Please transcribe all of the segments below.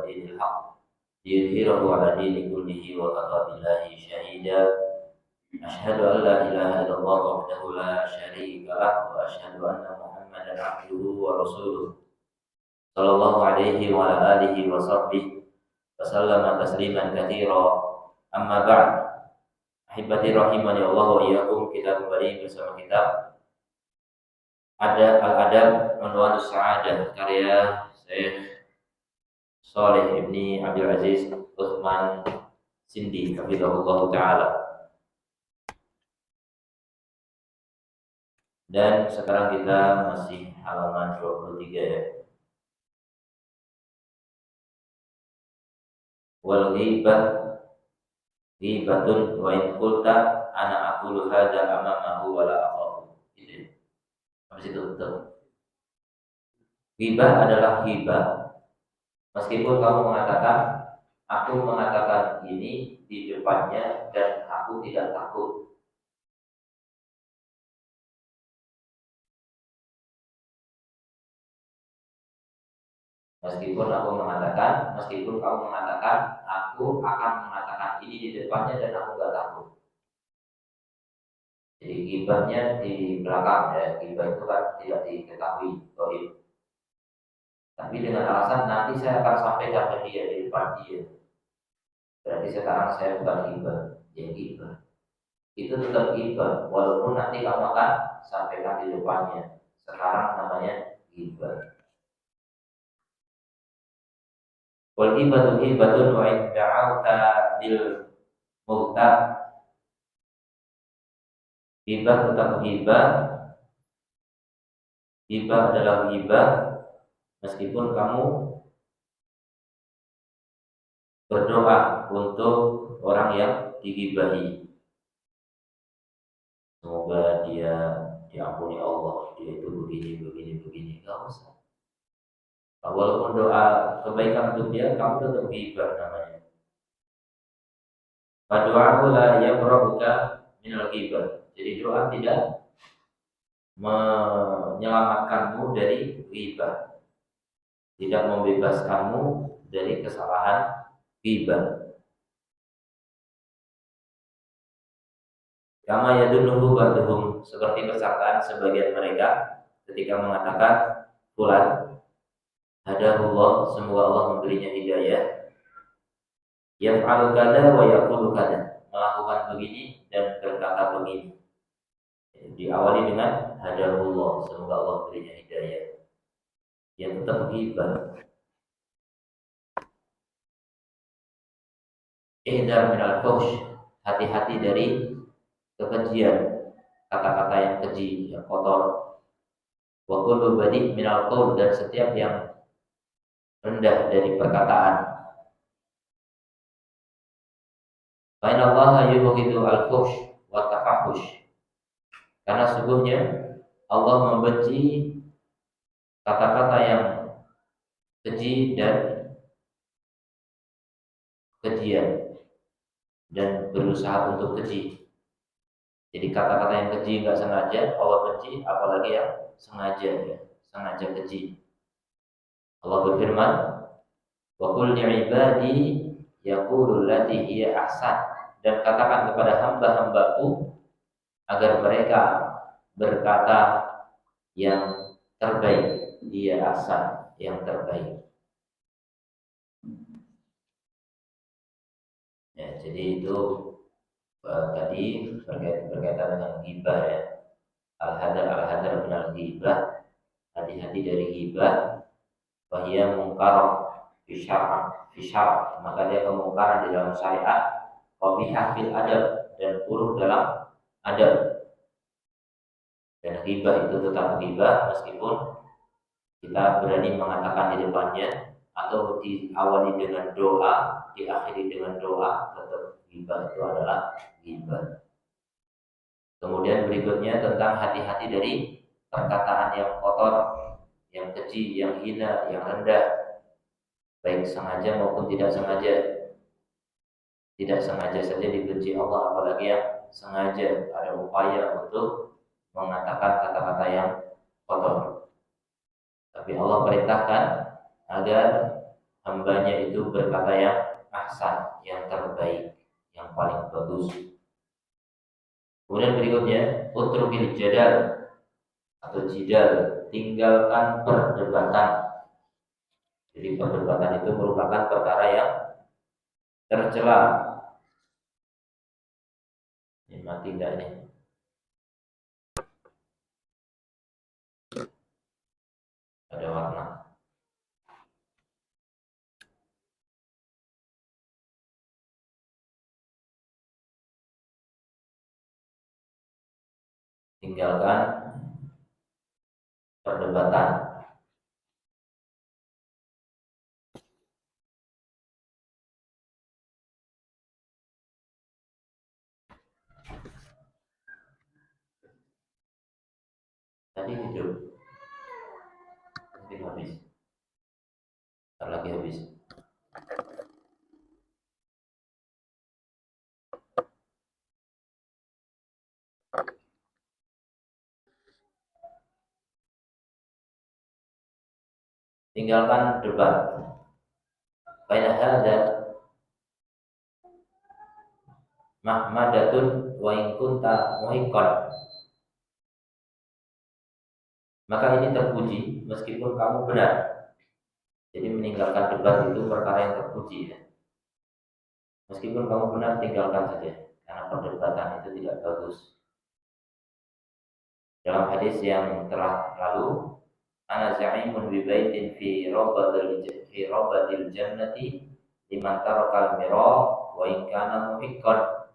ودين الحق ليظهره على دين كله وكفى بالله شهيدا. أشهد أن لا إله إلا الله وحده لا شريك له وأشهد أن محمدا عبده ورسوله صلى الله عليه وعلى آله وصحبه وسلم تسليما كثيرا. Amma ba'd. Ahibati rahimani Allah wa iyyakum, kita kembali bersama kitab Al-Adab Unwanus Sa'adah karya Syekh Shalih Ibni Abdul Aziz Utsman Sindi hafizahullah taala. Dan sekarang kita masih halaman 23 ya. Wal ghibah ghibatun wa in qulta ana aqulu hadza amamahu wa la akhafu. Itu. Habis itu betul. Ghibah adalah ghibah meskipun kamu mengatakan aku mengatakan ini di depannya dan aku tidak takut. Meskipun kamu mengatakan aku akan mengatakan ini di depannya dan aku gak takut. Jadi ghibahnya di belakang ya, ghibah itu kan tidak diketahui gaib. Tapi dengan alasan nanti saya akan sampaikan ke dia di depan dia. Berarti sekarang saya bukan ghibah, ya ghibah. Itu tetap ghibah walaupun nanti kamu akan sampaikan di depannya. Sekarang namanya ghibah. Wal ghibatu ghibatun wa in da'awta bil mu'tab. Ghibah tetap ghibah. Ghibah adalah ghibah meskipun kamu berdoa untuk orang yang dighibahi. Semoga dia diampuni Allah, dia itu begini. Enggak usah. Walaupun doa kebaikan untuk dia, kamu tetap ghibah namanya. Fadu'ahu la yabrabuka minal ghibah. Jadi doa tidak menyelamatkanmu dari ghibah, tidak membebaskanmu dari kesalahan ghibah. Kama yadunnuhu ba'duhum, seperti persangkaan sebagian mereka ketika mengatakan fulan hadahullah, semoga Allah memberinya hidayah, yaf'alu kada wa yaqulu kada, melakukan begini dan berkata begini. Diawali dengan hadahullah, semoga Allah memberinya hidayah. Yang tetap ghibah. Ihdar minal fuhsh, hati-hati dari kekejian, kata-kata yang keji, yang kotor. Wa kullu badi' minal qaul, dan setiap yang rendah dari perkataan. Fa inna Allah yubghidu al-fuhsh wa tafahush. Karena sungguhnya Allah membenci kata-kata yang keji dan kejian dan berusaha untuk keji. Jadi kata-kata yang keji enggak sengaja Allah benci, apalagi yang sengaja ya, sengaja keji. Allah berfirman, wa qul li'ibadi yaqulu allati hiya ahsan, dan katakan kepada hamba-hambaku agar mereka berkata yang terbaik, hiya ahsan, yang terbaik. Ya, jadi itu tadi berkaitan dengan ghibah ya. Al-hadar minal ghibah, hati-hati dari ghibah. Wahia mungkar fi syara', maka dia kemungkaran di dalam syariat, qabihah fil adab, dan buruk dalam adab. Dan ghibah itu tetap ghibah meskipun kita berani mengatakan di depannya atau diawali dengan doa, diakhiri dengan doa, tetap ghibah itu adalah ghibah. Kemudian berikutnya tentang hati-hati dari perkataan yang kotor, yang keji, yang hina, yang rendah, baik sengaja maupun tidak sengaja. Tidak sengaja saja dibenci Allah, apalagi yang sengaja ada upaya untuk mengatakan kata-kata yang kotor. Tapi Allah perintahkan agar hambanya itu berkata yang ahsan, yang terbaik, yang paling bagus. Kemudian berikutnya, utrukil jadal atau jidal, tinggalkan perdebatan. Jadi perdebatan itu merupakan perkara yang tercela. Ini mati enggak ini? Ada warna. Tinggalkan perdebatan. Tadi hidup, mungkin habis. Ntar lagi habis. Tinggalkan debat. Baina hadza mahmadatun wa in kunta muhiqqan. Maka ini terpuji meskipun kamu benar. Jadi meninggalkan debat itu perkara yang terpuji ya. Meskipun kamu benar, tinggalkan saja karena perdebatan itu tidak bagus. Dalam hadis yang telah lalu, ana za'imun bi baitin fi rabadil jannati liman tarakal mira wa in kana muhiqqan.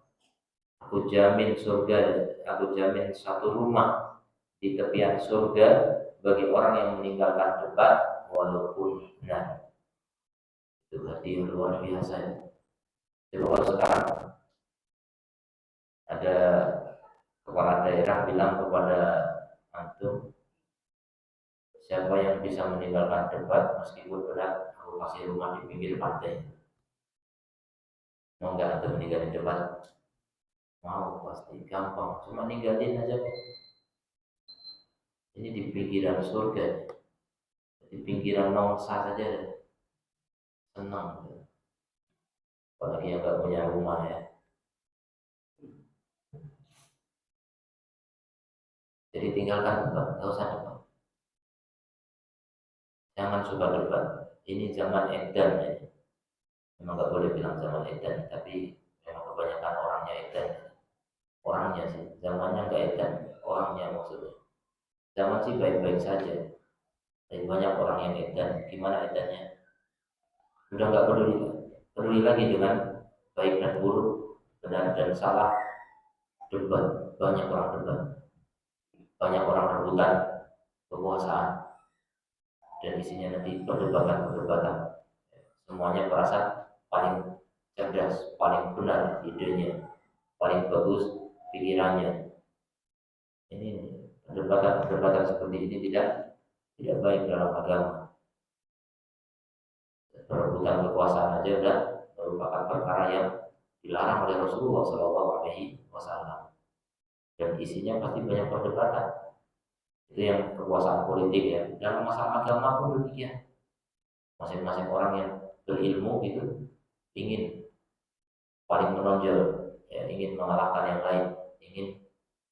Aku jamin surga, aku jamin satu rumah di tepian surga bagi orang yang meninggalkan debat walaupun benar. Itu berarti luar biasa ya. Jadi kalau sekarang ada kepala daerah bilang kepada antum, siapa yang bisa meninggalkan debat meskipun berat, aku kasih rumah di pinggir pantai. Mau nggak antum meninggalkan debat? Mau, pasti gampang, cuma ninggalin aja. Ini di pinggiran surga, di pinggiran Nongsa saja senang. Apalagi yang nggak punya rumah ya. Jadi tinggalkan debat, nggak usah debat. Jangan suka debat. Ini zaman edan ya. Memang nggak boleh bilang zaman edan, tapi memang kebanyakan orangnya edan. Orangnya sih, zamannya nggak edan, orangnya maksudnya. Zaman sih baik-baik saja. Tapi banyak orang yang edan. Gimana edannya? Sudah nggak peduli lagi dengan baik dan buruk, benar dan salah. Debat, banyak orang debat, banyak orang rebutan kekuasaan, dan isinya nanti perdebatan. Semuanya merasa paling cerdas, paling benar idenya, paling bagus pikirannya. Ini perdebatan seperti ini tidak baik dalam agama. Perebutan kekuasaan aja udah merupakan perkara yang dilarang oleh Rasulullah SAW. Dan isinya pasti banyak perdebatan. Itu yang kekuasaan politik ya. Dalam masalah agama pun demikian. Masing-masing orang yang berilmu itu ingin paling menonjol, ya, ingin mengalahkan yang lain, ingin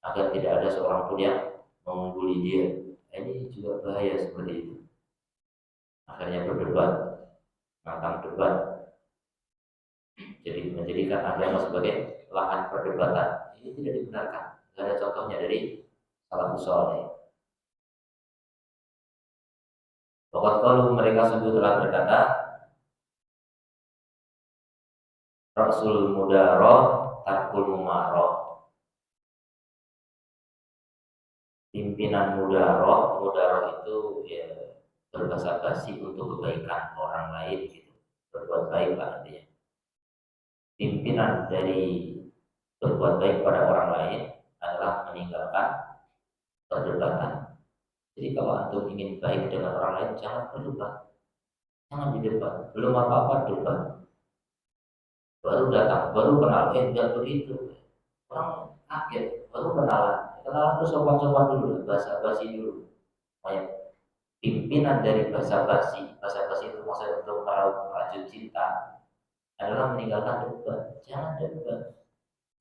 agar tidak ada seorang pun yang mengungguli dia. Ini juga bahaya seperti itu. Akhirnya berdebat, tentang debat, jadi menjadikan agama sebagai lahan perdebatan. Ini tidak dibenarkan. Tidak ada contohnya dari salafus saleh. Pokok kalau mereka sungguh telah berkata, Rasul mudaroh tarkul mumaroh. Pimpinan mudaroh itu ya berbahasa basi untuk kebaikan orang lain gitu. Berbuat baik lah artinya. Pimpinan dari berbuat baik pada orang lain adalah meninggalkan perdebatan. Jadi kalau antum ingin baik dengan orang lain, jangan berdebat, jangan didebat. Belum apa-apa debat, baru datang, baru kenal, enggak begitu. Orang kaget, baru kenalan itu sopan-sopan dulu, basa-basi dulu. Kayak pimpinan dari basa-basi. Basa-basi itu maksudnya untuk merajut cinta adalah meninggalkan debat. Jangan debat.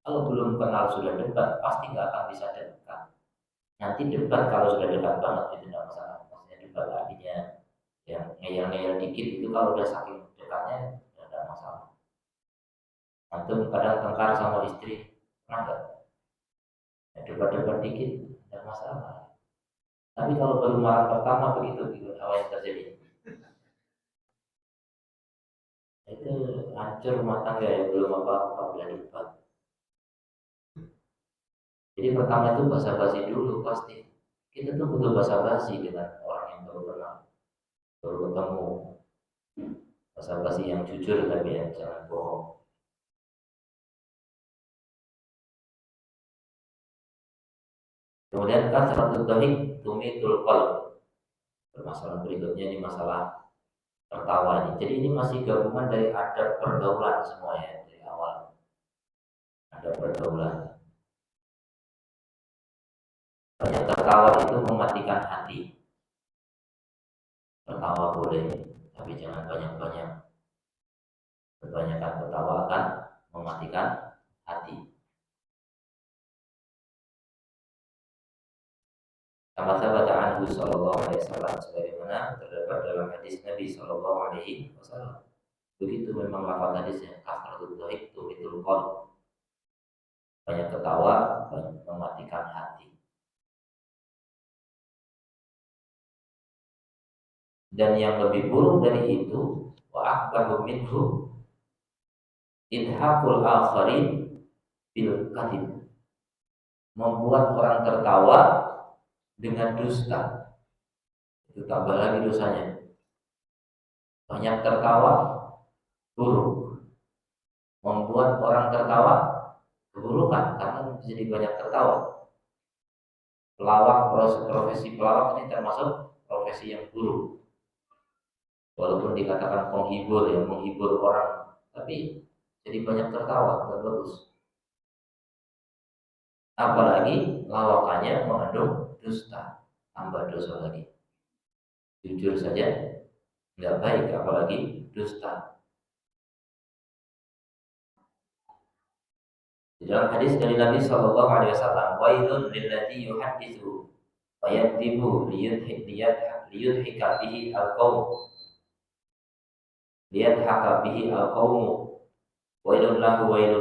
Kalau belum kenal sudah debat, pasti nggak akan bisa dekat. Nanti debat kalau sudah dekat banget itu tidak masalah. Maksudnya debat artinya yang ngeyel-ngeyel dikit itu kalau udah saking dekatnya tidak ada masalah. Antum kadang tengkar sama istri, pernah nggak? Ya, debat-debat dikit tidak masalah. Tapi kalau baru marah pertama begitu, gitu, apa yang terjadi? Itu hancur rumah tangga ya, belum apa-apa udah debat. Jadi pertama itu basa-basi dulu pasti. Kita tuh butuh basa-basi dengan orang yang baru kenal, baru ketemu. Basa-basi yang jujur tapi ya, jangan bohong. Kemudian kasratul dhahik tumitul qalb. Permasalahan berikutnya ini masalah tertawa ini. Jadi ini masih gabungan dari adab pergaulan semuanya dari awal. Adab pergaulan. Banyak tertawa itu mematikan hati. Tertawa boleh, tapi jangan banyak-banyak. Kebanyakan tertawa akan mematikan hati. Kama sabata anhu sallallahu alaihi wasallam, sebagaimana terdapat dalam hadis Nabi sallallahu alaihi wasallam. Begitu memang lafaz hadisnya, kasratul dhahik tumitul qalb. Banyak ketawa, banyak mematikan hati. Dan yang lebih buruk dari itu, wa akbaru minhu idhaqul akharin bil kadhib. Membuat orang tertawa dengan dusta. Itu tambah lagi dosanya. Banyak tertawa buruk. Membuat orang tertawa keburukan karena jadi banyak tertawa. Pelawak, profesi pelawak ini termasuk profesi yang buruk. Walaupun dikatakan penghibur yang menghibur orang, tapi jadi banyak tertawa, tidak bagus. Apalagi lawakannya mengandung dusta, tambah dosa lagi. Jujur saja nggak baik, apalagi dusta. Di dalam hadis dari Nabi Shallallahu Alaihi Wasallam, wailun lilladzi yuhadditsu wa yakdzibu liyudhika bihi al-qaum liyadhaka bihi al-qaumu wailun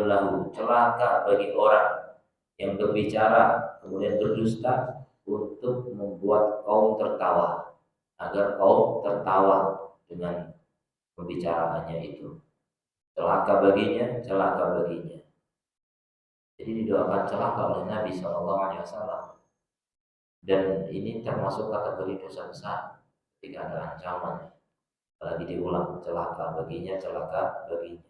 lahu, celaka bagi orang yang berbicara kemudian berdusta untuk membuat kaum tertawa, agar kaum tertawa dengan pembicaraannya itu. Celaka baginya, celaka baginya. Jadi didoakan celaka oleh Nabi Shallallahu Alaihi Wasallam. Dan ini termasuk kategori dosa besar ketika ada ancaman. Apalagi diulang, celaka baginya, celaka baginya.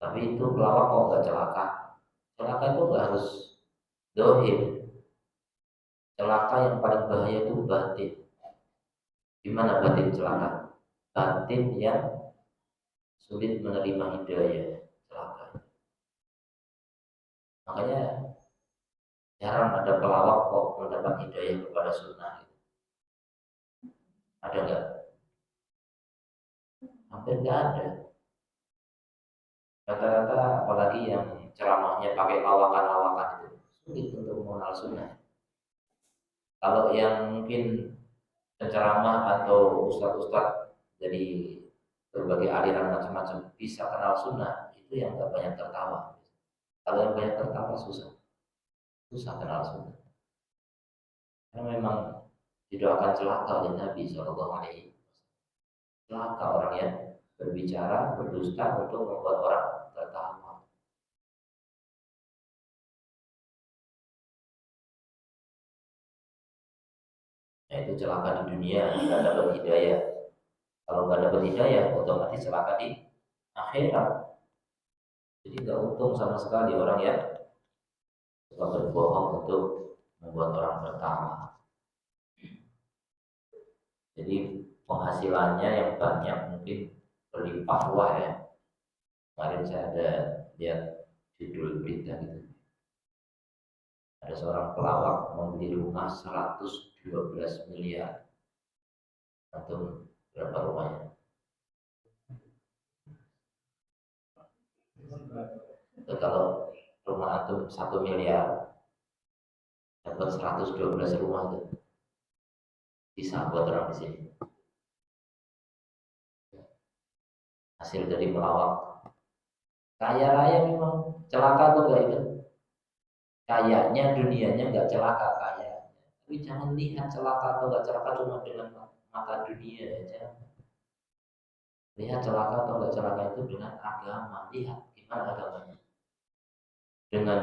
Tapi itu pelawak kok nggak celaka? Celaka itu nggak harus dohir. Celaka yang paling bahaya itu batin. Gimana batin celaka? Batin yang sulit menerima hidayah, celaka. Makanya jarang ada pelawak kok mendapat hidayah kepada sunnah. Ada nggak? Hampir nggak ada. Rata-rata apalagi yang ceramahnya pakai lawakan-lawakan itu sulit untuk mengenal sunnah. Kalau yang mungkin penceramah atau ustadz-ustadz dari berbagai aliran macam-macam bisa kenal sunnah, itu yang nggak banyak tertawa. Kalau yang banyak tertawa susah kenal sunnah. Karena memang didoakan celaka oleh Nabi Shallallahu Alaihi Wasallam. Celaka orang yang berbicara, berdusta untuk membuat orang tertawa. Nah itu celaka di dunia, nggak dapat hidayah. Kalau nggak dapat hidayah, otomatis celaka di akhirat. Jadi nggak untung sama sekali orang yang suka berbohong untuk membuat orang tertawa. Jadi penghasilannya yang banyak mungkin berlimpah ruah ya. Kemarin saya ada lihat judul berita gitu. Ada seorang pelawak membeli rumah 112 miliar. Atau berapa rumahnya? Itu kalau rumah antum 1 miliar, dapat 112 rumah tuh. Bisa buat orang di sini. Hasil dari melawak. Kaya raya memang celaka tuh enggak itu? Kayaknya dunianya enggak celaka kayaknya. Tapi jangan lihat celaka atau enggak celaka cuma dengan mata dunia aja. Lihat celaka atau enggak celaka itu dengan agama. Lihat gimana agamanya. Dengan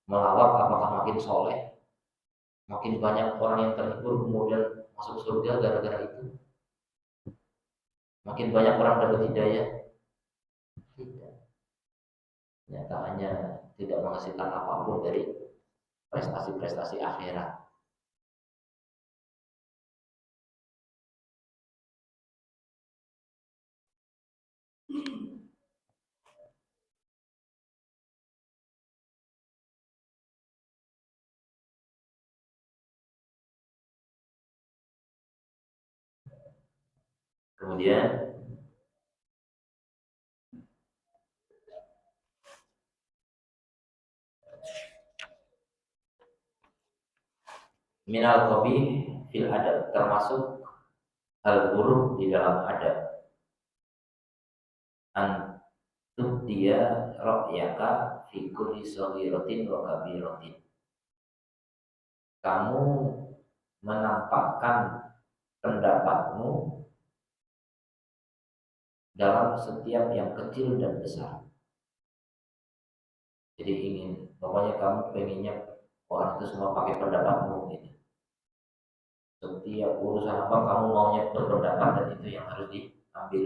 melawak apakah makin soleh? Makin banyak orang yang terhibur kemudian masuk surga gara-gara itu. Makin banyak orang dapat hidayah. Tidak. Nyatanya tidak menghasilkan apapun dari prestasi-prestasi akhirat. Kemudian minal qabih fil adab, termasuk hal buruk di dalam adab. Antum dia ra'yaka fi kulli saghiratin wa kabiratin. Kamu menampakkan pendapatmu dalam setiap yang kecil dan besar. Jadi pokoknya kamu pengennya orang itu semua pakai pendapatmu gitu. Setiap urusan apa kamu maunya berpendapat dan itu yang harus diambil.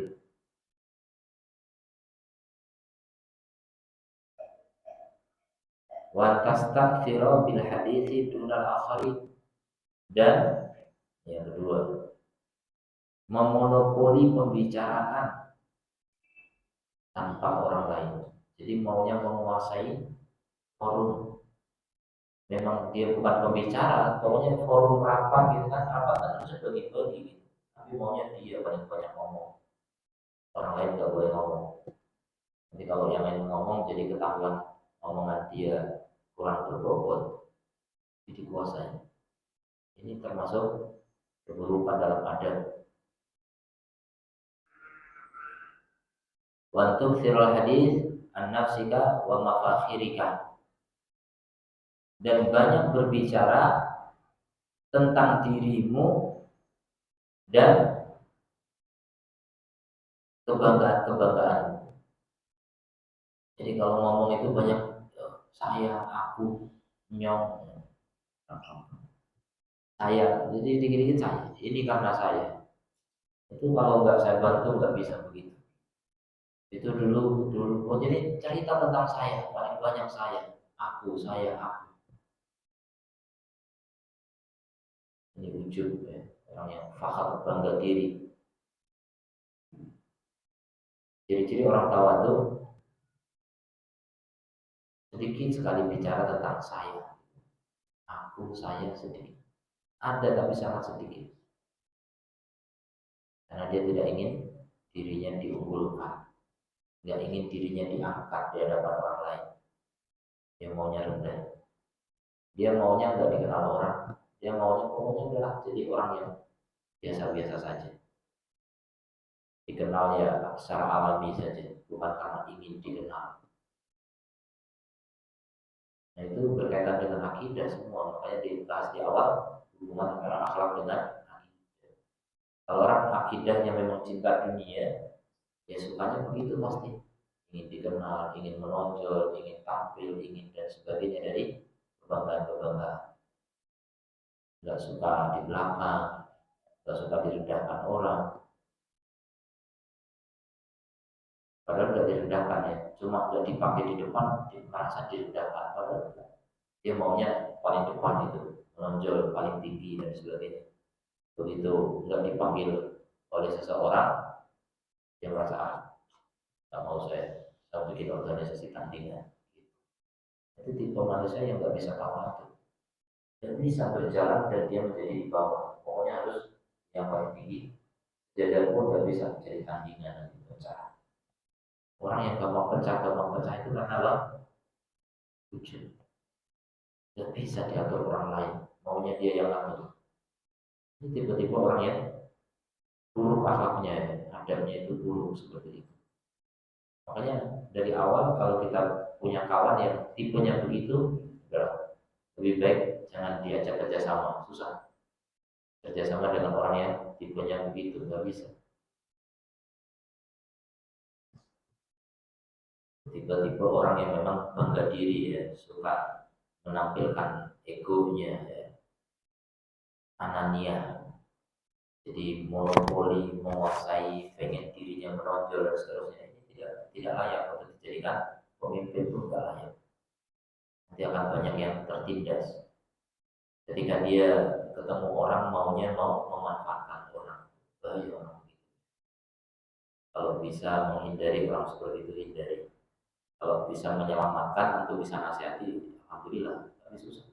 Wa tastakthira bil hadithi dunal akhari, dan yang kedua memonopoli pembicaraan tanpa orang lain. Jadi maunya menguasai forum. Memang dia bukan pembicara, pokoknya forum rapat gitu kan, rapat kan harus bagi-bagi gitu. Tapi maunya dia banyak-banyak ngomong. Orang lain nggak boleh ngomong. Nanti kalau yang lain ngomong jadi ketahuan omongan dia kurang berbobot, jadi dikuasai. Ini termasuk keburukan dalam adab. Wa tuktsirul hadis an nafsika wa mafakhirika, dan banyak berbicara tentang dirimu dan kebanggaan-kebanggaan. Jadi kalau ngomong itu banyak saya, aku, nyong, saya. Jadi dikit-dikit saya. Ini karena saya. Itu kalau nggak saya bantu nggak bisa begitu. Itu dulu. Oh jadi cerita tentang saya, paling banyak saya, aku, saya, aku. Ini ujub ya, orang yang fakhar, bangga diri. Ciri-ciri orang tawadhu, sedikit sekali bicara tentang saya, aku, saya, sedikit. Ada tapi sangat sedikit. Karena dia tidak ingin dirinya diunggulkan, tidak ingin dirinya diangkat di hadapan orang lain. Dia maunya rendah. Dia maunya nggak dikenal orang. Dia maunya pokoknya adalah jadi orang yang biasa-biasa saja. Dikenal ya secara alami saja, bukan karena ingin dikenal. Nah itu berkaitan dengan akidah semua, makanya dibahas di awal hubungan antara akhlak dengan akidah. Kalau orang akidahnya memang cinta dunia, ya sukanya begitu pasti. Ingin dikenal, ingin menonjol, ingin tampil, ingin dan sebagainya dari kebanggaan-kebanggaan. Nggak suka di belakang, nggak suka direndahkan orang. Padahal nggak direndahkan ya, cuma nggak dipakai di depan, merasa direndahkan. Padahal dia maunya paling depan itu, menonjol paling tinggi dan sebagainya. Begitu nggak dipanggil oleh seseorang, dia merasa nggak mau saya bikin organisasi tandingan. Itu tipe manusia yang nggak bisa tawadhu. Dan bisa berjalan dan dia menjadi di bawah. Pokoknya harus yang paling tinggi. Jajar pun nggak bisa jadi tandingan nanti pecah. Orang yang gampang pecah itu karena apa? Ujub. Nggak bisa diatur orang lain. Maunya dia yang atur. Ini tiba-tiba orang yang buruk akhlaknya, adabnya itu buruk seperti itu. Makanya dari awal kalau kita punya kawan yang tipenya begitu, udah lebih baik jangan diajak kerjasama, susah. Kerjasama dengan orang yang tipenya begitu, nggak bisa. Tiba-tiba orang yang memang bangga diri ya, suka menampilkan egonya, ya, anania, jadi monopoli, menguasai, pengen dirinya menonjol dan seterusnya. Ini tidak layak untuk dijadikan pemimpin, pun nggak layak. Nanti akan banyak yang tertindas. Ketika dia ketemu orang maunya mau memanfaatkan orang, bahaya orang begitu. Kalau bisa menghindari orang seperti itu, hindari. Kalau bisa menyelamatkan untuk bisa nasihati, alhamdulillah. Tapi susah,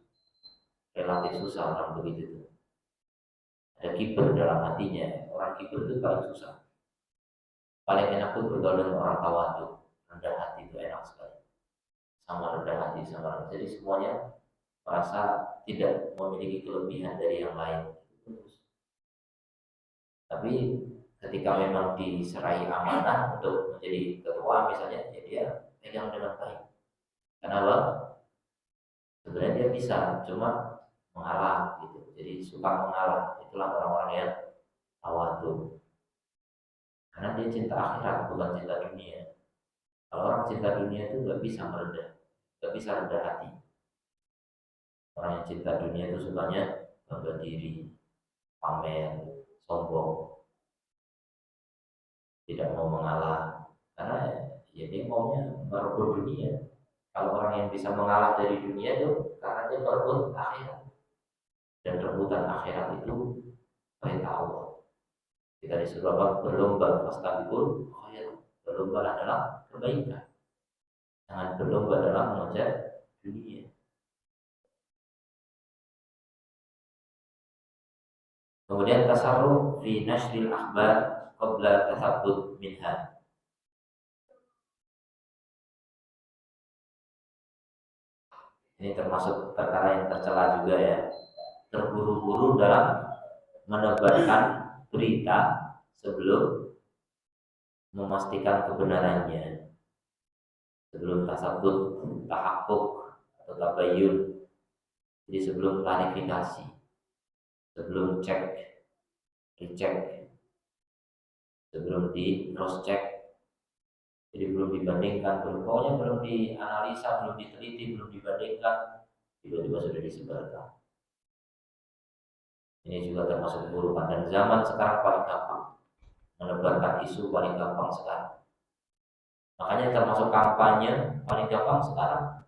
relatif susah orang begitu itu. Ada kiber dalam hatinya. Orang kiber itu paling susah. Paling enak tuh bergaul dengan orang tawadu, rendah hati itu enak sekali. Sama rendah hati sama rendah. Jadi semuanya merasa tidak memiliki kelebihan dari yang lain. Tapi ketika memang diserai amanah untuk menjadi ketua misalnya, ya dia pegang dengan baik. Kenapa? Sebenarnya dia bisa, cuma mengalah gitu. Jadi suka mengalah. Itulah orang-orang yang tawadu. Karena dia cinta akhirat, bukan cinta dunia. Kalau orang cinta dunia itu nggak bisa merendah, nggak bisa rendah hati. Orang yang cinta dunia itu sukanya bangga diri, pamer, sombong, tidak mau mengalah. Karena ya dia maunya merebut dunia. Kalau orang yang bisa mengalah dari dunia itu karena dia merebut akhirat. Dan rebutan akhirat itu perintah Allah. Kita disuruh apa? Berlomba fastabiqul khairat. Berlomba dalam kebaikan. Jangan berlomba dalam mengejar dunia. Kemudian tasarruf fi nashril akhbar qabla tathabbut minha. Ini termasuk perkara yang tercela juga ya. Terburu-buru dalam menebarkan berita sebelum memastikan kebenarannya, sebelum tasabut, tahakkuk atau tabayyun. Jadi sebelum klarifikasi, sebelum cek, dicek, sebelum di cross check. Jadi belum dibandingkan, pokoknya belum dianalisa, belum diteliti, belum dibandingkan, tiba-tiba sudah disebarkan. Ini juga termasuk keburukan dan zaman sekarang paling gampang menebarkan isu, paling gampang sekarang. Makanya termasuk kampanye paling gampang sekarang.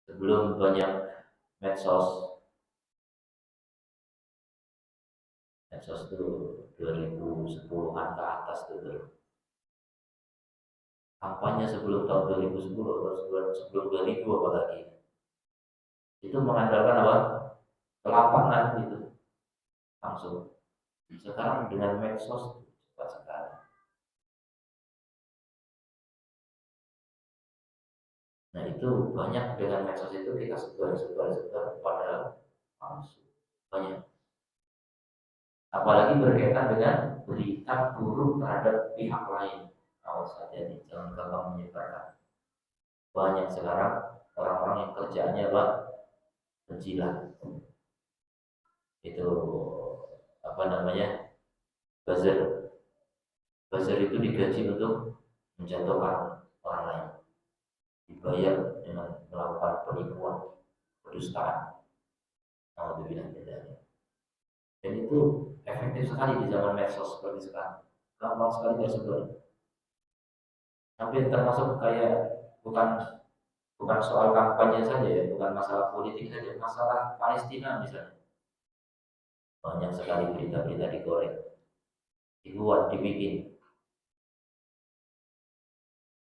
Sebelum banyak medsos, medsos itu 2010-an ke atas tuh. Kampanye sebelum tahun 2010 atau sebelum 2000 apalagi. Itu mengandalkan apa? Kelapangan gitu. Langsung. Sekarang dengan medsos cepat sekali. Nah itu banyak dengan medsos itu kita sebar padahal palsu. Banyak. Apalagi berkaitan dengan berita buruk terhadap pihak lain. Awas hati-hati, jangan gampang menyebarkan. Banyak sekarang orang-orang yang kerjaannya apa? Penjilat. Itu apa namanya? Buzzer. Buzzer itu digaji untuk menjatuhkan orang lain. Dibayar dengan melakukan penipuan, kedustaan. Alhamdulillah tidak. Dan itu efektif sekali di zaman medsos seperti sekarang. Gampang sekali tersebar. Hampir termasuk kayak bukan bukan soal kampanye saja ya, bukan masalah politik saja, masalah Palestina misalnya. Banyak sekali berita-berita digoreng, dibuat, dibikin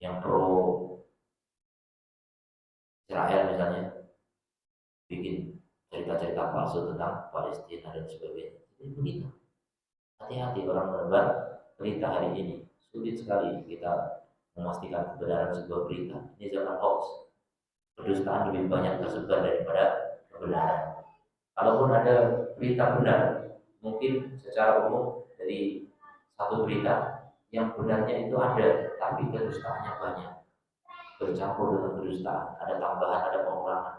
yang pro Israel misalnya. bikin cerita-cerita palsu tentang Palestina dan sebagainya. Jadi begitu. Hati-hati orang menebar berita hari ini. Sulit sekali kita memastikan kebenaran sebuah berita. Ini zaman hoax. Kedustaan lebih banyak tersebar daripada kebenaran. Kalaupun ada berita benar, mungkin secara umum dari satu berita yang benarnya itu ada, tapi kedustaannya banyak. Bercampur dengan kedustaan, ada tambahan, ada pengurangan,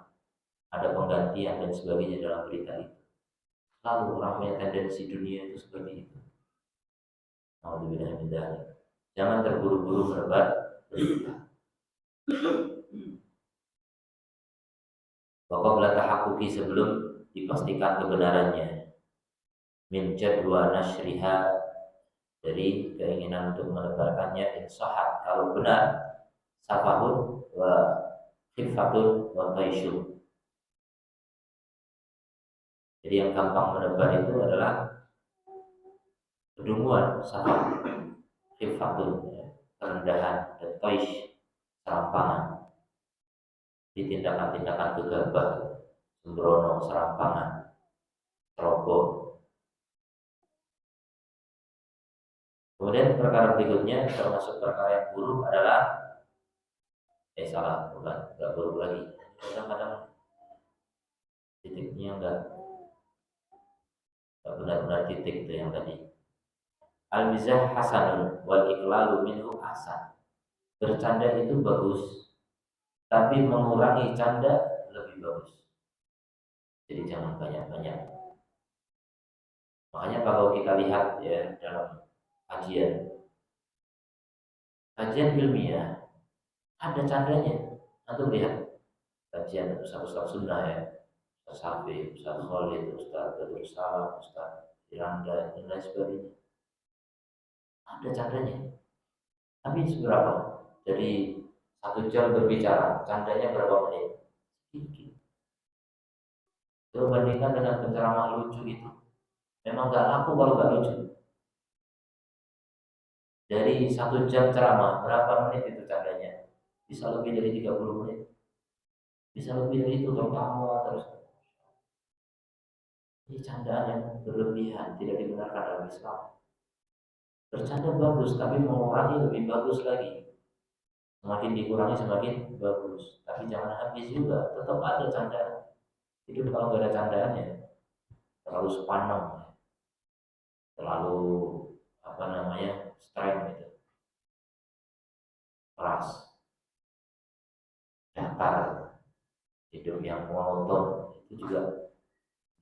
ada penggantian dan sebagainya dalam berita itu. Lalu orang punya tendensi dunia itu seperti itu. Alhamdulillah. Jangan terburu-buru menebar berita. Waqabla tahaqquqi sebelum dipastikan kebenarannya. Min jadwa nashriha dari keinginan untuk menebarkannya insahat kalau benar safahun wa khifatun wa taisyun. Jadi yang gampang menebar itu adalah kedunguan, safah, khifatun, kerendahan, dan taish, serampangan. Di tindakan-tindakan gegabah, sembrono, serampangan, ceroboh. Kemudian perkara berikutnya termasuk perkara yang buruk adalah enggak buruk lagi. Kadang-kadang titiknya enggak benar-benar titik itu yang tadi. Al-mizah hasanun wal iqlalu minhu hasan. Bercanda itu bagus, tapi mengurangi canda lebih bagus. Jadi jangan banyak-banyak. Makanya kalau kita lihat ya dalam kajian ilmiah ada candanya. Antum lihat kajian Ustaz Sunnah ya, Ustaz Safi, Ustaz Khalid, Ustaz Badrul Salam, Ustaz Iranda dan lain sebagainya. Ada candanya. Tapi seberapa? Jadi 1 jam berbicara, candanya berapa menit? Sedikit. Coba bandingkan dengan penceramah lucu itu. Memang gak laku kalau gak lucu. Dari 1 jam ceramah, berapa menit itu candanya? Bisa lebih dari 30 menit. Bisa lebih dari itu, tertawa terus. Ini candaan yang berlebihan, tidak dibenarkan dalam Islam. Bercanda bagus, tapi mengurangi lebih bagus lagi. Semakin dikurangi semakin bagus. Tapi jangan habis juga, tetap ada candaan. Hidup kalau nggak ada candaannya, terlalu sepaneng, terlalu strength gitu, keras, datar, hidup yang monoton itu juga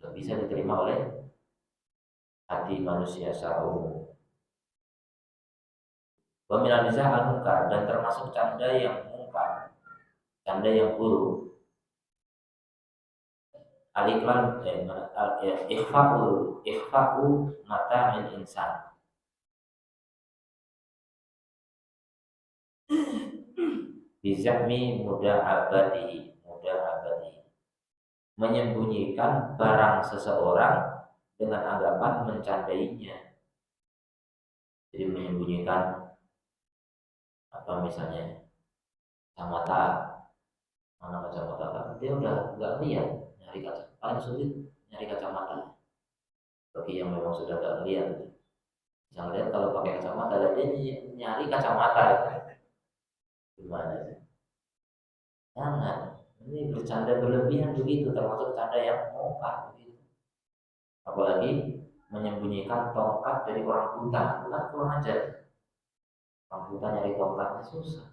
nggak bisa diterima oleh hati manusia secara umum. Wa min al-mizah al-munkar, dan termasuk canda yang mungkar, canda yang buruk. Al-iklan ikhfa'u mata'il insan. Bizahmi mudah abadi, menyembunyikan barang seseorang dengan anggapan mencandainya. Jadi menyembunyikan misalnya kacamata, mana kacamata kan dia udah nggak lihat, nyari kacamata paling sulit, nyari kacamata bagi yang memang sudah nggak lihat. Jangan lihat kalau pakai kacamata, dan dia nyari kacamata gimana sih? Jangan, ini bercanda berlebihan begitu, termasuk canda yang mungkar begitu. Apalagi menyembunyikan tongkat dari orang buta, bukan kurang ajar. Orang buta nyari tongkatnya susah.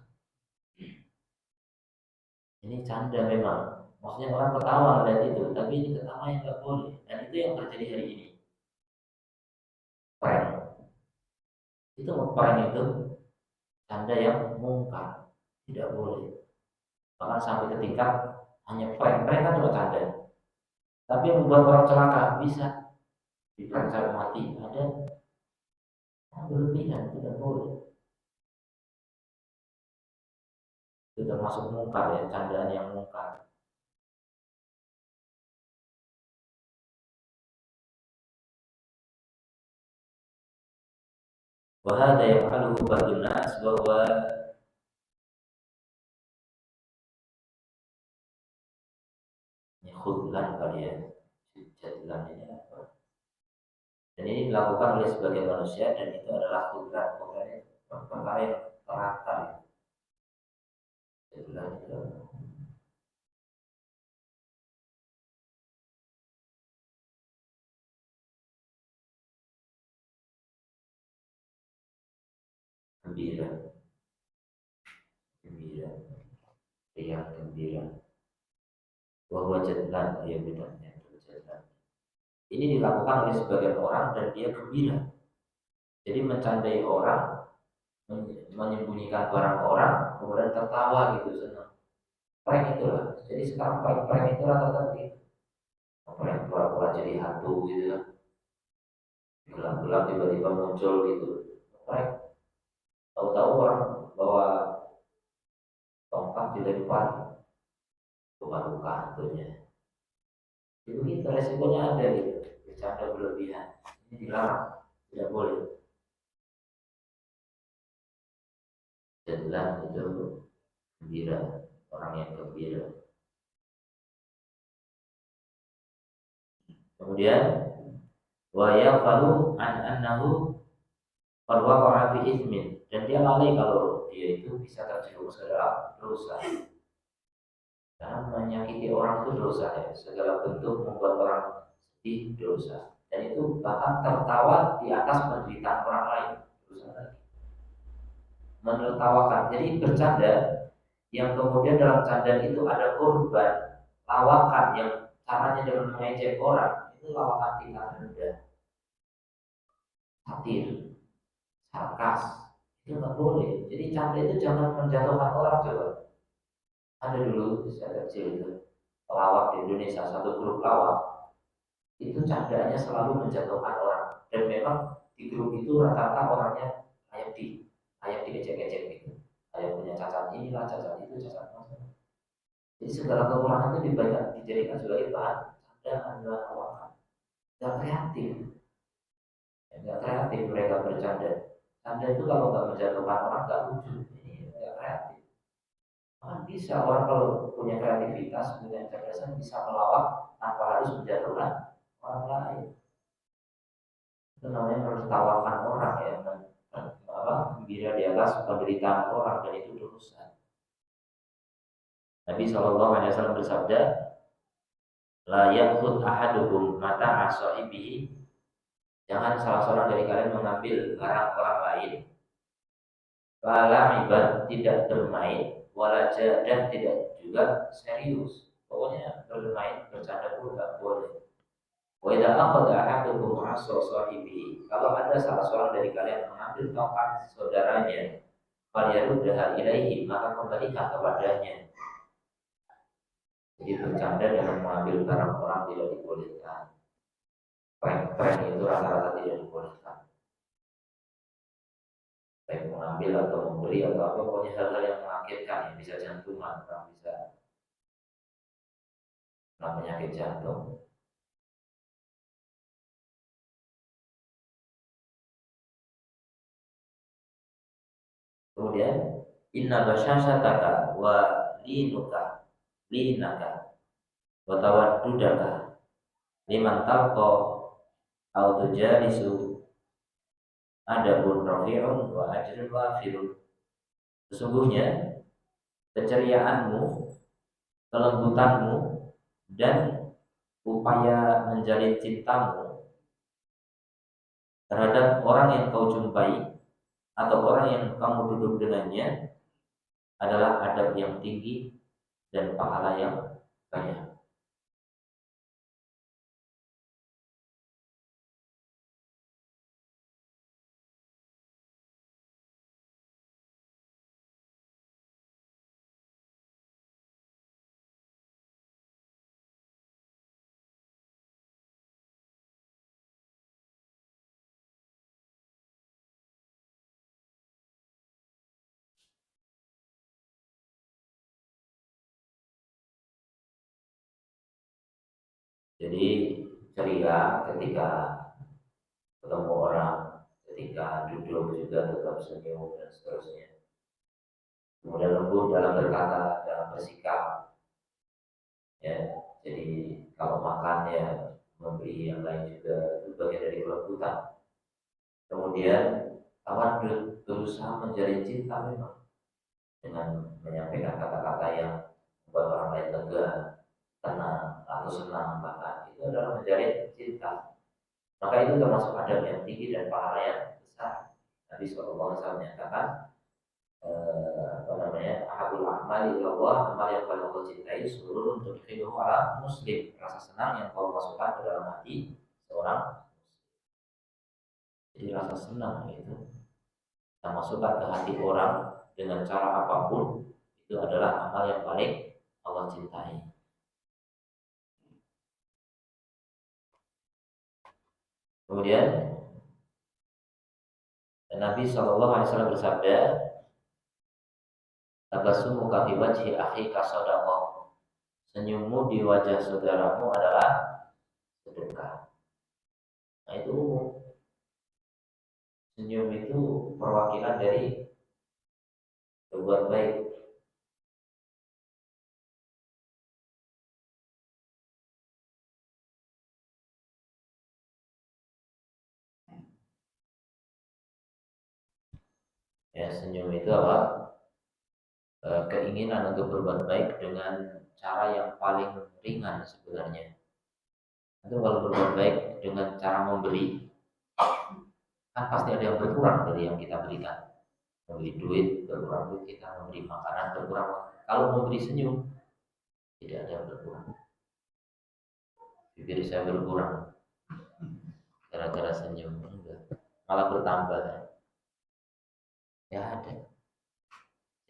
Ini canda memang. Maksudnya orang ketawa lihat itu, tapi ini ketawa yang nggak boleh. Dan itu yang terjadi hari ini. Prank. Itu prank itu canda yang mungkar, tidak boleh. Bahkan sampai ke tingkat hanya prank kan cuma canda. Tapi yang membuat orang celaka bisa diprank sampai mati. Ada yang berlebihan, tidak boleh. Itu termasuk mungkar ya, candaan yang mungkar. Wahada yang aluhu ba'dun nas bahwa khudlan kali ya. Jadlan ini apa? Dan ini dilakukan oleh sebagian manusia dan itu adalah khudlan. Khudlan itu perkara yang terakhir. Jadlan itu gembira, gembira, riang gembira. Bahwa jadlan, ya bedanya jadlan. Ini dilakukan oleh sebagian orang dan dia gembira. Jadi mencandai orang, menyembunyikan barang orang, kemudian tertawa gitu senang. Prank itulah. Jadi sekarang prank itu rata-rata gitu. Prank pura-pura jadi hantu gitu kan. Gelap-gelap tiba-tiba muncul gitu. Prank. Tahu-tahu orang bawa tongkat dilempar, luka-luka hantunya. Itu gitu resikonya ada gitu. Bercanda berlebihan. Ini dilarang, tidak boleh. Jadilah itu gembira, orang yang gembira. Kemudian wa yafalu an annahu qad waqa'a fi ismin, dan dia lalai kalau dia itu bisa terjerumus ke dalam dosa. Karena menyakiti orang itu dosa ya, segala bentuk membuat orang sedih dosa. Dan itu bahkan tertawa di atas penderitaan orang lain dosa lagi. Menertawakan, jadi bercanda yang kemudian dalam candaan itu ada korban, lawakan yang caranya dengan mengejek orang, itu lawakan tingkat rendah, satir, sarkas, itu nggak boleh. Jadi canda itu jangan menjatuhkan orang. Coba ada dulu saya kecil itu pelawak di Indonesia, satu grup pelawak itu candanya selalu menjatuhkan orang, dan memang di grup itu rata-rata orangnya kayak diejek-ejek gitu, kayak punya cacat inilah, cacat itu, cacat itu. Jadi segala kekurangan itu dijadikan sebagai bahan candaan, bahan lawakan. Gak kreatif, gak kreatif mereka bercanda. Canda itu kalau nggak menjatuhkan orang nggak lucu, ini nggak kreatif. Kan bisa orang kalau punya kreativitas, punya kecerdasan bisa melawak tanpa harus menjatuhkan orang lain. Itu namanya menertawakan orang ya, gembira di atas penderitaan orang, dan itu dosa. Nabi SAW bersabda, la ya'khud ahadukum mata sahibihi, jangan salah seorang dari kalian mengambil barang orang lain, lala ibad, tidak bermain, wala dan tidak juga serius. Pokoknya bermain, bercanda pun nggak boleh. Wa idza akhadha ahadukum 'asa sahibi, kalau ada salah seorang dari kalian mengambil tongkat saudaranya, falyaruddaha ilaihi, maka kembalikan kepadanya. Jadi bercanda dengan mengambil barang orang tidak dibolehkan. Prank itu rata-rata tidak dibolehkan. Baik mengambil atau memberi atau apa, pokoknya hal-hal yang mengagetkan, yang bisa jantungan, orang bisa kena penyakit jantung. Kemudian inna basyasataka wa linuka linaka wa tawaddudaka liman talqa au tujalisu adabun rafi'un wa ajrun wafirun. Sesungguhnya keceriaanmu, kelembutanmu, dan upaya menjalin cintamu terhadap orang yang kau jumpai atau orang yang kamu duduk dengannya adalah adab yang tinggi dan pahala yang banyak. Jadi ceria ketika ketemu orang, ketika duduk juga tetap senyum dan seterusnya. Kemudian lembut dalam berkata, dalam bersikap. Ya, jadi Kalau makan ya memberi yang lain juga itu bagian dari kelembutan. Kemudian tawadud, berusaha menjalin cinta memang dengan menyampaikan kata-kata yang membuat orang lain lega, tenang atau senang, bahkan itu adalah menjalin cinta. Maka itu termasuk adab yang tinggi dan pahala yang besar. Nabi SAW menyatakan apa namanya, ahabul amali ilallah, amal yang paling Allah cintai seluruh untuk tudkhiluhu ala muslim, rasa senang yang kau masukkan ke dalam hati seorang. Jadi rasa senang itu kita masukkan ke hati orang dengan cara apapun, itu adalah amal yang paling Allah cintai. Kemudian Nabi SAW bersabda, "Tabassumu fi wajhi akhika shadaqah." Senyummu di wajah saudaramu adalah sedekah. Nah itu senyum itu perwakilan dari berbuat baik. Ya, senyum itu apa? Keinginan untuk berbuat baik dengan cara yang paling ringan sebenarnya. Itu kalau berbuat baik dengan cara memberi, kan pasti ada yang berkurang dari yang kita berikan. Memberi duit berkurang, duit kita memberi makanan berkurang. Kalau memberi senyum, tidak ada yang berkurang. Bibir saya berkurang gara-gara senyum, enggak, malah bertambah. Ya ada.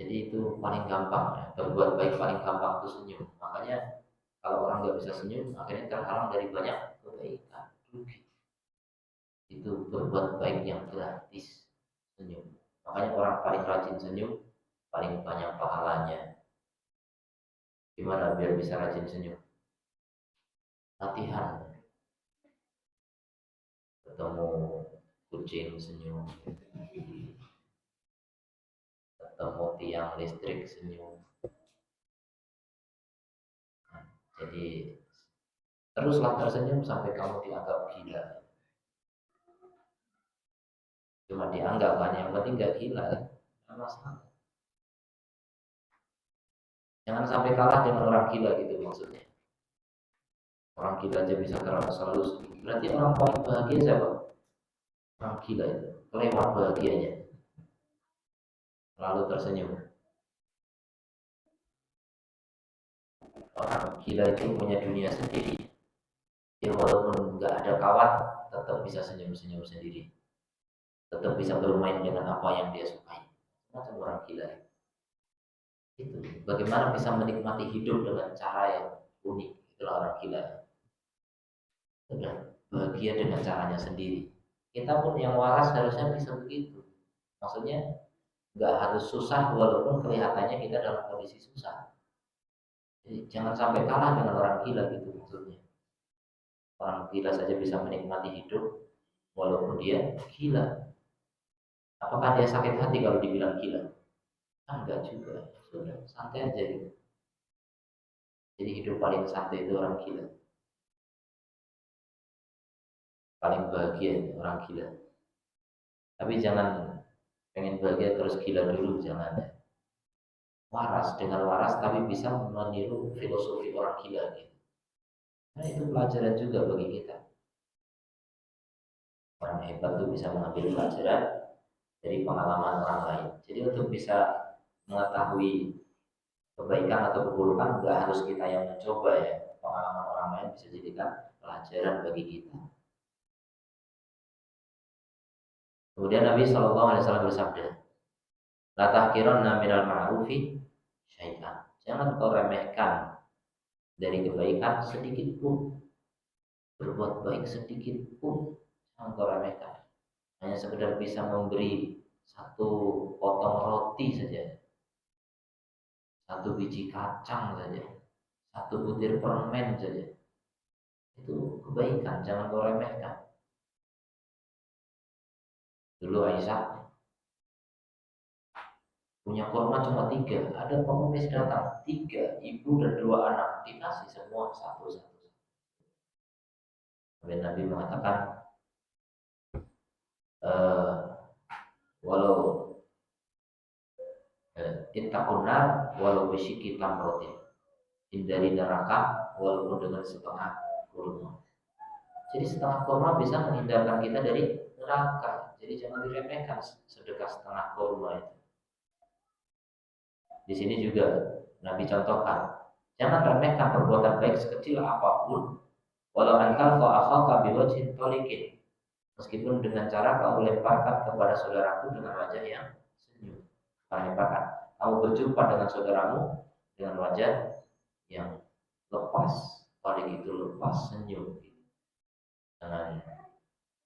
Jadi itu paling gampang ya. Berbuat baik paling gampang itu senyum. Makanya kalau orang nggak bisa senyum, akhirnya terhalang dari banyak kebaikan. Itu berbuat baik yang gratis, senyum. Makanya orang paling rajin senyum paling banyak pahalanya. Gimana biar bisa rajin senyum? Latihan. Ketemu kucing senyum, ketemu tiang listrik senyum. Jadi teruslah tersenyum sampai kamu dianggap gila. Cuma dianggap kan, yang penting gak gila, kan masalah. Jangan sampai kalah dengan orang gila gitu maksudnya. Orang gila aja bisa keramas selalu sedih. Berarti orang paling bahagia siapa? Orang gila itu. Kelewat bahagianya. Lalu tersenyum. Orang gila itu punya dunia sendiri. Dia walaupun nggak ada kawan, tetap bisa senyum-senyum sendiri. Tetap bisa bermain dengan apa yang dia sukai. Macam orang gila. Itu. Bagaimana bisa menikmati hidup dengan cara yang unik. Itulah orang gila. Sudah bahagia dengan caranya sendiri. Kita pun yang waras harusnya bisa begitu. Maksudnya nggak harus susah walaupun kelihatannya kita dalam kondisi susah. Jadi jangan sampai kalah dengan orang gila gitu maksudnya. Orang gila saja bisa menikmati hidup walaupun dia gila. Apakah dia sakit hati kalau dibilang gila? Kan enggak juga. Sudah santai aja gitu. Jadi hidup paling santai itu orang gila. Paling bahagia itu orang gila. Tapi jangan pengen bahagia terus gila dulu, jangan. Waras dengan waras tapi bisa meniru filosofi orang gila gitu. Nah itu pelajaran juga bagi kita. Orang hebat tuh bisa mengambil pelajaran dari pengalaman orang lain. Jadi untuk bisa mengetahui kebaikan atau keburukan nggak harus kita yang mencoba ya. Pengalaman orang lain bisa jadikan pelajaran bagi kita. Kemudian Nabi SAW bersabda, "La tahqiranna minal ma'rufi syai'an." Jangan kau remehkan dari kebaikan sedikit pun. Berbuat baik sedikit pun jangan kau remehkan. Hanya sekedar bisa memberi satu potong roti saja, satu biji kacang saja, satu butir permen saja. Itu kebaikan, jangan kau remehkan. Dulu Aisyah punya kurma cuma 3, ada pengemis datang 3, ibu dan 2 anak, dikasih semua satu-satu. Nabi mengatakan, eh, walau intakunar walau bisyiki tamrotin, hindari neraka walaupun dengan setengah kurma. Jadi setengah kurma bisa menghindarkan kita dari neraka. Jadi jangan diremehkan sedekah setengah kurma itu. Di sini juga Nabi contohkan, jangan remehkan perbuatan baik sekecil apapun, walau antal akhaka biwajhin tolikin, meskipun dengan cara kamu lemparkan kepada saudaraku dengan wajah yang senyum. Kamu lemparkan, kamu berjumpa dengan saudaramu dengan wajah yang lepas, tolik itu lepas, senyum. Jangan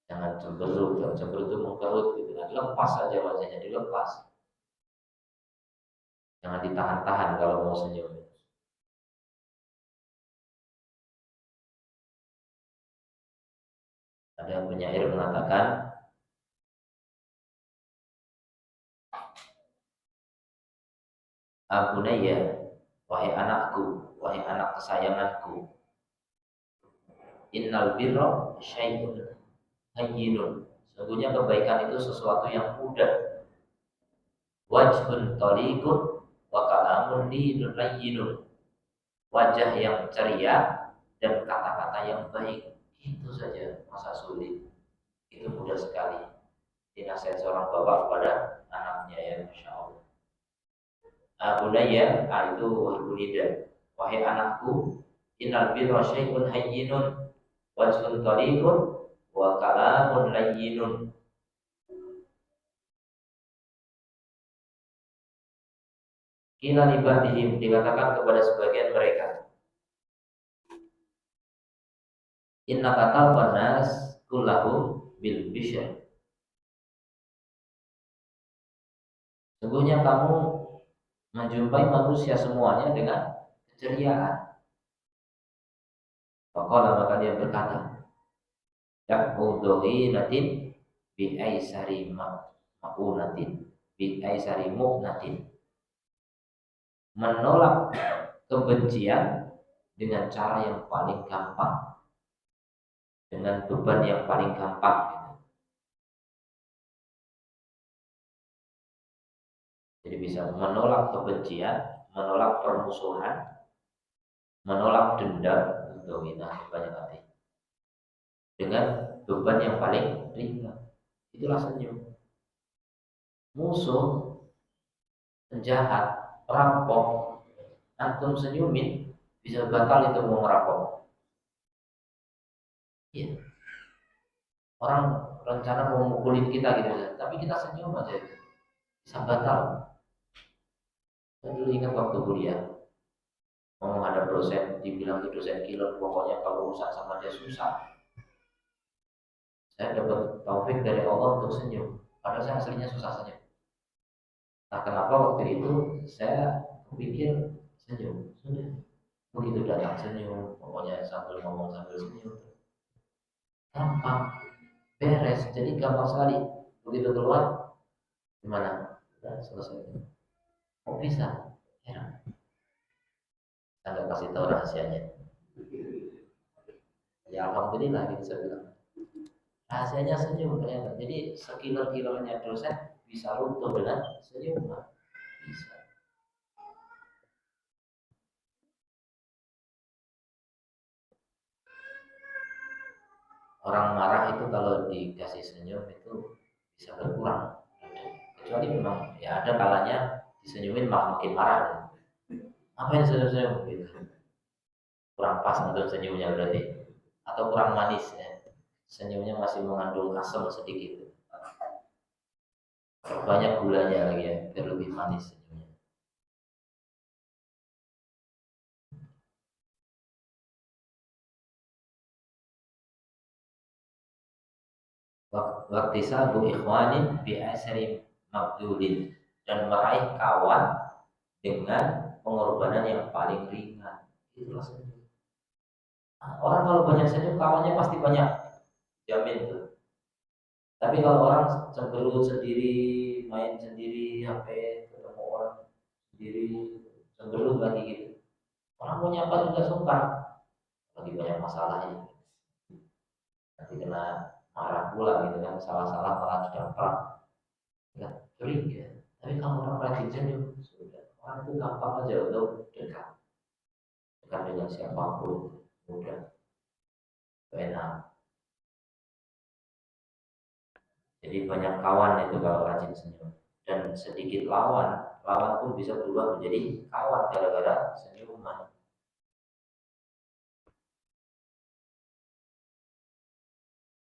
jangan cemberut, jangan cemberut itu mengkerut gitu. Nah, lepas saja wajahnya, dilepas. Jangan ditahan-tahan kalau mau senyum. Ada penyair mengatakan, Abunaya, wahai anakku, wahai anak kesayanganku, innal birra syai'un hayyinun. Sesungguhnya kebaikan itu sesuatu yang mudah. Wajhun taliqun wa kalamun linun layyinun. Wajah yang ceria dan kata-kata yang baik. Itu saja, masa sulit. Itu mudah sekali. Ini nasihat seorang bapak kepada anaknya, ya Masya Allah. Bunaya, itu bunida. Wahai anakku, innal birra syai'un hayyinun, wajhun taliqun wa kalamun layyinun. Kila libadihim, dikatakan kepada sebagian mereka, inna katal panas kullahu bil bishr. Sungguhnya kamu menjumpai manusia semuanya dengan keceriaan. Faqala, maka dia berkata, natin bi aisari ma'unatin bi aisari mu'natin. Menolak kebencian dengan cara yang paling gampang, dengan beban yang paling gampang gitu. Jadi bisa menolak kebencian, menolak permusuhan, menolak dendam, untuk banyak hati, dengan beban yang paling ringan. Itulah senyum. Musuh, penjahat, perampok, antum senyumin, bisa batal itu mau merampok. Iya. Orang rencana mau mukulin kita gitu, tapi kita senyum aja, bisa batal. Saya dulu ingat waktu kuliah, mau menghadap dosen, dibilang itu dosen killer, pokoknya kalau urusan sama dia susah. Saya dapat taufik dari Allah untuk senyum, padahal saya aslinya susah senyum. Nah, kenapa waktu itu saya pikir senyum, sudah. Begitu datang senyum, pokoknya sambil ngomong sambil senyum, gampang, beres. Jadi gampang sekali. Begitu keluar, gimana? Sudah selesai. Kok bisa? Ya, saya nggak kasih tahu rahasianya. Ya alhamdulillah gitu saya bilang. Rahasianya senyum ternyata. Jadi sekiler-kilernya dosen bisa runtuh dengan senyum. Bisa. Orang marah itu kalau dikasih senyum itu bisa berkurang. Kecuali memang ya ada kalanya disenyumin malah makin marah. Apa yang senyum-senyum gitu. Kurang pas untuk senyumnya berarti. Atau kurang manis ya. Senyumnya masih mengandung asam sedikit. Banyak gulanya lagi ya, biar lebih manis senyumnya. Waktu sabu ikhwanin bi asri mabdulin, dan meraih kawan dengan pengorbanan yang paling ringan. Itulah senyum. Nah, orang kalau banyak senyum kawannya pasti banyak, jamin tuh. Tapi kalau orang cenderung sendiri, main sendiri, HP, ketemu orang sendiri, cenderung lagi gitu. Orang mau nyapa juga sungkan, lagi banyak masalahnya. nanti kena marah pula gitu kan, salah-salah malah didampar, nggak curiga. Tapi kalau orang rajin senyum, sudah orang itu gampang aja untuk dekat, dekat dengan siapapun, mudah, enak. Jadi banyak kawan itu kalau rajin senyum, dan sedikit lawan, lawan pun bisa berubah menjadi kawan gara-gara senyuman.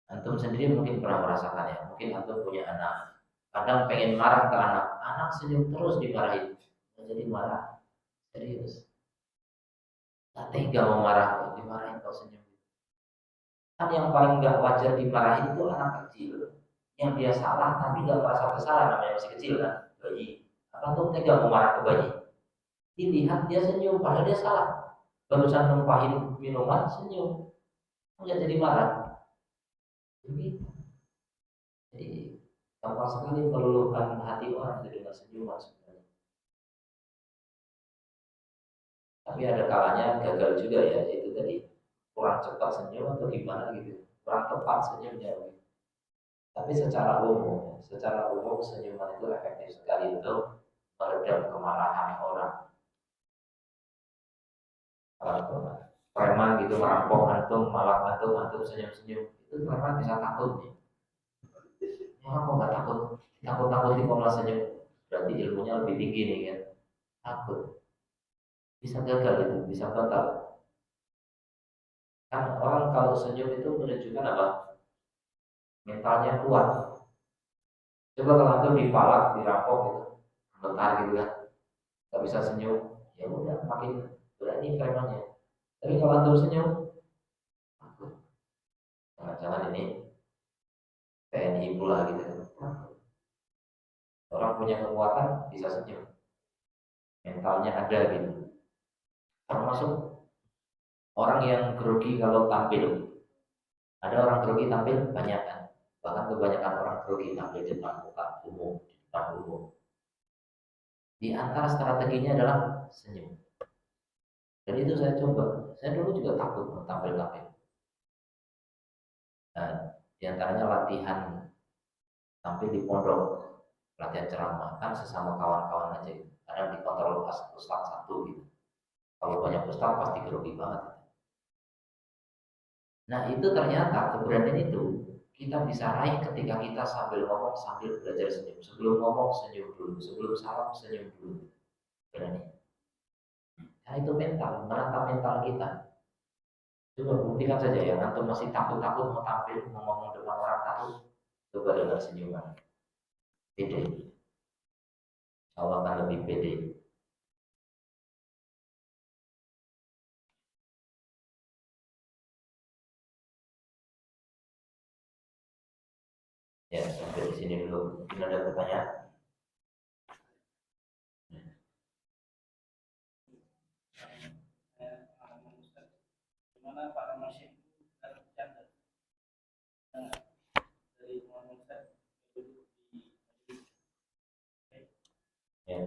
Antum sendiri mungkin pernah merasakan ya, mungkin antum punya anak, kadang pengen marah ke anak, anak senyum terus dimarahin, jadi marah serius, tak tega mau marah, dimarahin kau senyum. Kan yang paling nggak wajar dimarahin itu anak kecil, yang dia salah tapi nggak merasa bersalah, namanya masih kecil kan, bayi. Apa tuh tega mau marah ke bayi? Dilihat dia senyum, padahal dia salah. Barusan numpahin minuman, senyum, nggak jadi marah. Jadi, jadi gampang sekali meluluhkan hati orang dengan senyuman sebenarnya. Tapi ada kalanya gagal juga ya, itu tadi kurang cepat senyum atau gimana gitu, kurang tepat senyumnya. Tapi secara umum senyuman itu efektif sekali untuk meredam kemarahan orang. Kalau preman gitu merampok antum, malah antum senyum-senyum, itu preman bisa takut nih. Orang kok nggak takut, takut-takutin kok malah senyum, berarti ilmunya lebih tinggi nih kan. Takut, bisa gagal itu, bisa batal. Kan orang kalau senyum itu menunjukkan apa? Mentalnya kuat. Coba kalau antum dipalak, dirampok gitu, bentar gitu kan, nggak bisa senyum, ya udah makin berani premannya. Tapi kalau antum senyum, takut. Jangan-jangan ini TNI pula gitu. Orang punya kekuatan bisa senyum, mentalnya ada gitu. Termasuk orang yang grogi kalau tampil. Ada orang grogi tampil banyak kan. Bahkan kebanyakan orang grogi tampil di depan muka umum, di depan umum. Di antara strateginya adalah senyum. Dan itu saya coba. Saya dulu juga takut tampil-tampil. Nah, di antaranya latihan tampil di pondok, latihan ceramah kan sesama kawan-kawan aja gitu. Kadang dikontrol pas ustaz satu gitu. Kalau banyak ustaz pasti grogi banget. Nah itu ternyata keberanian itu kita bisa raih ketika kita sambil ngomong sambil belajar senyum. Sebelum ngomong senyum dulu, sebelum salam senyum dulu. Berani. Nah itu mental, menata mental kita. Coba buktikan saja ya, antum masih takut-takut mau tampil, mau ngomong depan orang takut. Coba dengan senyuman. Pede. Allah akan lebih pede. Ya, sampai di sini dulu. Mungkin ada pertanyaan? Ya.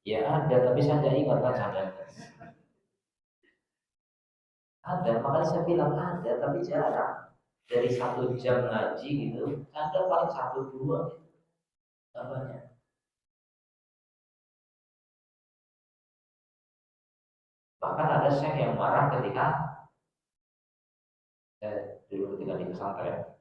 Ya ada, tapi saya tidak ingat kan ada. Ada, makanya saya bilang ada, tapi jarang. Dari 1 jam ngaji gitu, ada paling satu dua gitu, nggak banyak. Bahkan ada syekh yang marah ketika dulu ketika di pesantren,